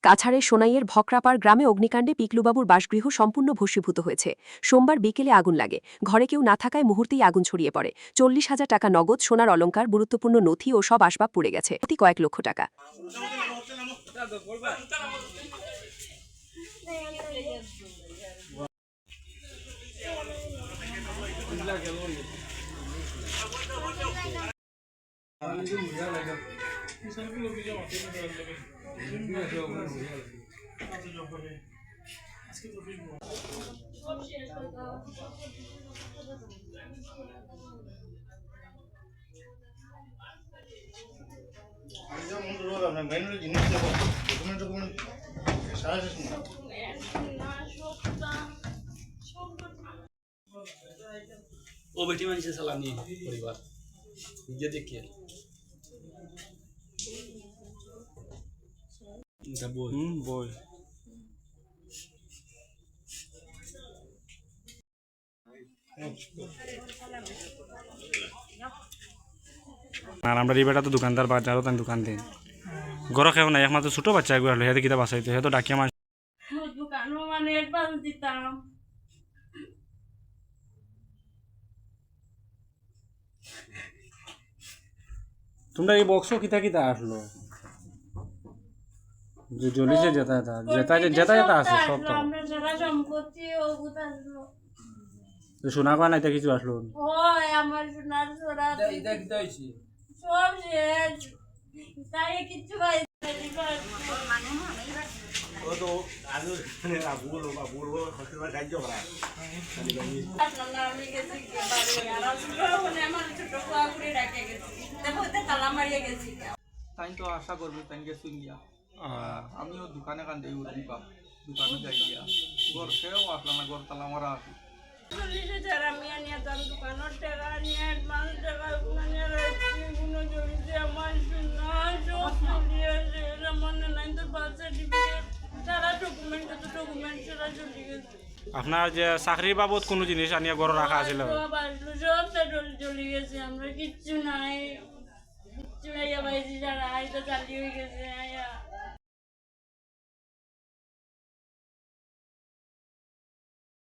কাছাড়ের সোনাইয়ের ভকরাপাড় গ্রামে অগ্নিকাণ্ডে পিকলুবাবুর বাসগৃহ সম্পূর্ণ ভস্মীভূত হয়েছে। সোমবার বিকেলে আগুন লাগে। ঘরে কেউ না থাকায় মুহূর্তেই আগুন ছড়িয়ে পড়ে। 40,000 টাকা নগদ, সোনার অলংকার, গুরুত্বপূর্ণ নথি ও সব আসবাব পুড়ে গেছে। প্রতি কয়েক লক্ষ টাকা। ও বেটি মানুষের সালামি পরিবার নিজে দেখিয়ে বই আর আমরা এই বেটা তো দোকানদার বাজারও তাই দোকান দিন গরো খেও নাই একমাত্র ছোট বাচ্চা এগুলো হলো হেতে কিতা বাঁচাইতো হেতো ডাকিয়া মাছ দোকানও মানে অ্যাডভান্স দিতাম। তোমরা এই বক্স কিতা কিতা আসলো যে জ্বলিছে যেটা যেটা আছে সব তো আমরা সারা সম্পত্তি ওগুত আসলো। শোনা কয় না এটা কিছু আসলো ওই আমার সোনার সোনা সব শেষ, তাই কিচ্ছু পাই আমি গেছি আমার ছোট কুয়া করে রাখে গেছি, দেখো তালা মারিয়ে গেছি। তাই তো আশা করবো তাই গেছি গিয়া আমিও দোকানে কান দেই উঠবা দোকানে যাই গিয়া ঘর সেও আসলাম না, ঘর তালা মারা আছে। 40,000 আমি আনিয়া তার দোকানের টাকা নিয়ে অ্যাডভান্স টাকা মানে রাখছি, কোনো জড়িতে আমার সোনা সব চলিয়েছে, আমার নাই তো বার্থ সার্টিফিকেট সারা ডকুমেন্ট সারা চলে গেছে। আপনার যে চাকরির বাবদ কোনো জিনিস আনিয়া ঘর রাখা আছিল সব আসলো, সবটা চলে গেছে, আমরা কিচ্ছু নাই, কিচ্ছু নাই পাইছি, যারা আইটা চালিয়ে গেছে আয়া